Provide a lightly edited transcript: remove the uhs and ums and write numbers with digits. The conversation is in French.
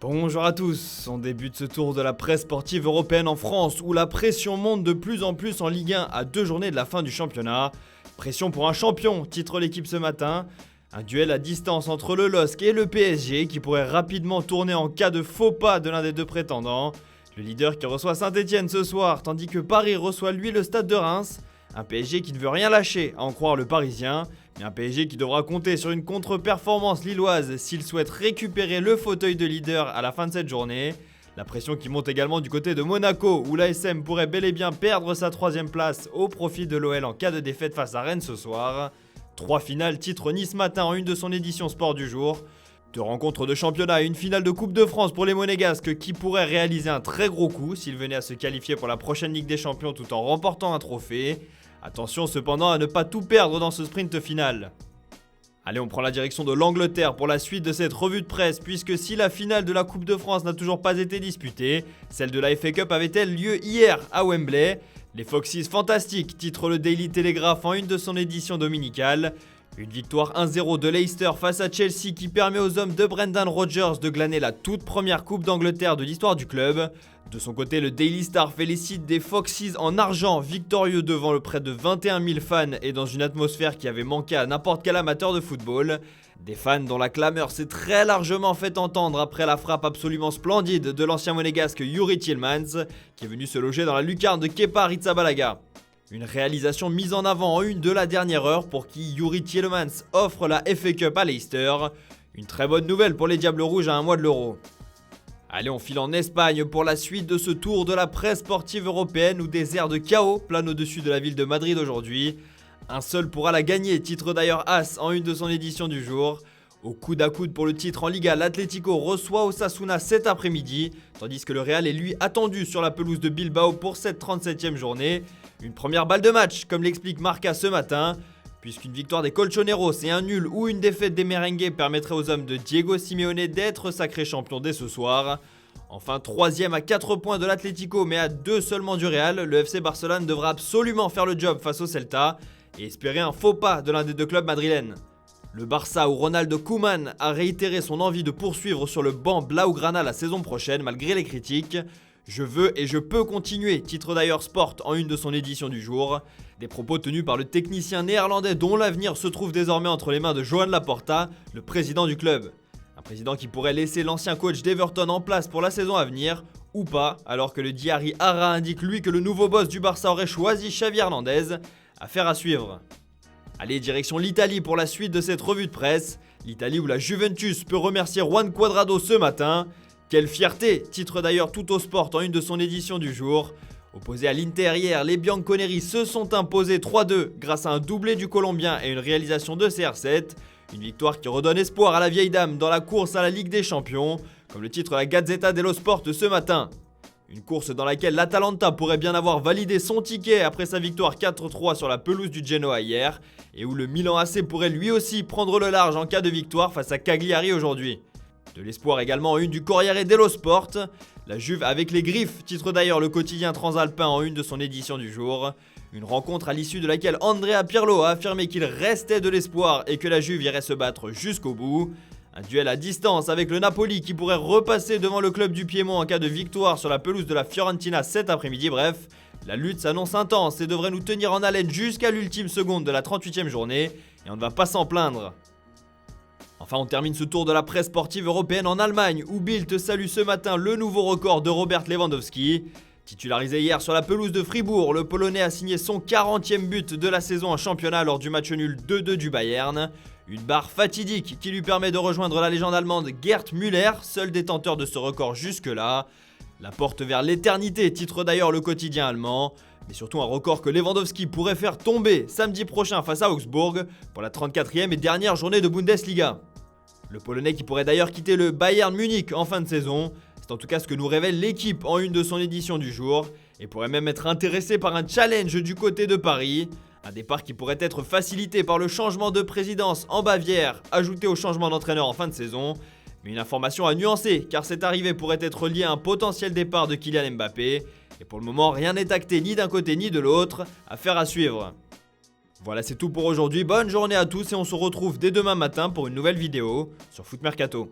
Bonjour à tous, on débute ce tour de la presse sportive européenne en France où la pression monte de plus en plus en Ligue 1 à 2 journées de la fin du championnat. Pression pour un champion, titre l'équipe ce matin. Un duel à distance entre le LOSC et le PSG qui pourrait rapidement tourner en cas de faux pas de l'un des deux prétendants. Le leader qui reçoit Saint-Etienne ce soir tandis que Paris reçoit lui le Stade de Reims. Un PSG qui ne veut rien lâcher à en croire le Parisien. Mais un PSG qui devra compter sur une contre-performance lilloise s'il souhaite récupérer le fauteuil de leader à la fin de cette journée. La pression qui monte également du côté de Monaco où l'ASM pourrait bel et bien perdre sa 3ème place au profit de l'OL en cas de défaite face à Rennes ce soir. 3 finales titre Nice matin en une de son édition sport du jour. 2 rencontres de championnat et une finale de Coupe de France pour les Monégasques qui pourraient réaliser un très gros coup s'ils venaient à se qualifier pour la prochaine Ligue des Champions tout en remportant un trophée. Attention cependant à ne pas tout perdre dans ce sprint final. Allez, on prend la direction de l'Angleterre pour la suite de cette revue de presse puisque si la finale de la Coupe de France n'a toujours pas été disputée, celle de la FA Cup avait-elle lieu hier à Wembley. Les Foxes fantastiques titre le Daily Telegraph en une de son édition dominicale. Une victoire 1-0 de Leicester face à Chelsea qui permet aux hommes de Brendan Rodgers de glaner la toute première Coupe d'Angleterre de l'histoire du club. De son côté, le Daily Star félicite des Foxes en argent, victorieux devant le près de 21 000 fans et dans une atmosphère qui avait manqué à n'importe quel amateur de football. Des fans dont la clameur s'est très largement fait entendre après la frappe absolument splendide de l'ancien monégasque Youri Tielemans qui est venu se loger dans la lucarne de Kepa Arrizabalaga. Une réalisation mise en avant en une de la dernière heure pour qui Youri Tielemans offre la FA Cup à Leicester. Une très bonne nouvelle pour les Diables Rouges à un mois de l'Euro. Allez, on file en Espagne pour la suite de ce tour de la presse sportive européenne où des airs de chaos planent au-dessus de la ville de Madrid aujourd'hui. Un seul pourra la gagner, titre d'ailleurs As en une de son édition du jour. Au coude à coude pour le titre en Liga, l'Atlético reçoit Osasuna cet après-midi, tandis que le Real est lui attendu sur la pelouse de Bilbao pour cette 37e journée. Une première balle de match, comme l'explique Marca ce matin, puisqu'une victoire des Colchoneros et un nul ou une défaite des Merengues permettrait aux hommes de Diego Simeone d'être sacrés champions dès ce soir. Enfin, 3ème à 4 points de l'Atlético mais à 2 seulement du Real, le FC Barcelone devra absolument faire le job face au Celta et espérer un faux pas de l'un des deux clubs madrilènes. Le Barça où Ronald Koeman a réitéré son envie de poursuivre sur le banc Blaugrana la saison prochaine malgré les critiques. Je veux et je peux continuer, titre d'ailleurs Sport en une de son édition du jour. Des propos tenus par le technicien néerlandais dont l'avenir se trouve désormais entre les mains de Joan Laporta, le président du club. Un président qui pourrait laisser l'ancien coach d'Everton en place pour la saison à venir, ou pas, alors que le Diary Ara indique lui que le nouveau boss du Barça aurait choisi Xavi Hernandez. Affaire à suivre. Allez, direction l'Italie pour la suite de cette revue de presse. L'Italie où la Juventus peut remercier Juan Cuadrado ce matin. Quelle fierté, titre d'ailleurs Tutto Sport en une de son édition du jour. Opposés à l'Inter hier, les Bianconeri se sont imposés 3-2 grâce à un doublé du Colombien et une réalisation de CR7. Une victoire qui redonne espoir à la vieille dame dans la course à la Ligue des Champions, comme le titre la Gazzetta dello Sport ce matin. Une course dans laquelle l'Atalanta pourrait bien avoir validé son ticket après sa victoire 4-3 sur la pelouse du Genoa hier, et où le Milan AC pourrait lui aussi prendre le large en cas de victoire face à Cagliari aujourd'hui. De l'espoir également en une du Corriere dello Sport. La Juve avec les griffes, titre d'ailleurs le quotidien transalpin en une de son édition du jour. Une rencontre à l'issue de laquelle Andrea Pirlo a affirmé qu'il restait de l'espoir et que la Juve irait se battre jusqu'au bout. Un duel à distance avec le Napoli qui pourrait repasser devant le club du Piémont en cas de victoire sur la pelouse de la Fiorentina cet après-midi. Bref, la lutte s'annonce intense et devrait nous tenir en haleine jusqu'à l'ultime seconde de la 38e journée et on ne va pas s'en plaindre. Enfin, on termine ce tour de la presse sportive européenne en Allemagne où Bild salue ce matin le nouveau record de Robert Lewandowski. Titularisé hier sur la pelouse de Fribourg, le Polonais a signé son 40e but de la saison en championnat lors du match nul 2-2 du Bayern. Une barre fatidique qui lui permet de rejoindre la légende allemande Gerd Müller, seul détenteur de ce record jusque-là. La porte vers l'éternité, titre d'ailleurs le quotidien allemand. Mais surtout un record que Lewandowski pourrait faire tomber samedi prochain face à Augsbourg pour la 34e et dernière journée de Bundesliga. Le Polonais qui pourrait d'ailleurs quitter le Bayern Munich en fin de saison. C'est en tout cas ce que nous révèle l'équipe en une de son édition du jour et pourrait même être intéressé par un challenge du côté de Paris. Un départ qui pourrait être facilité par le changement de présidence en Bavière, ajouté au changement d'entraîneur en fin de saison. Mais une information à nuancer, car cette arrivée pourrait être liée à un potentiel départ de Kylian Mbappé. Et pour le moment, rien n'est acté ni d'un côté ni de l'autre. Affaire à suivre. Voilà, c'est tout pour aujourd'hui. Bonne journée à tous et on se retrouve dès demain matin pour une nouvelle vidéo sur Foot Mercato.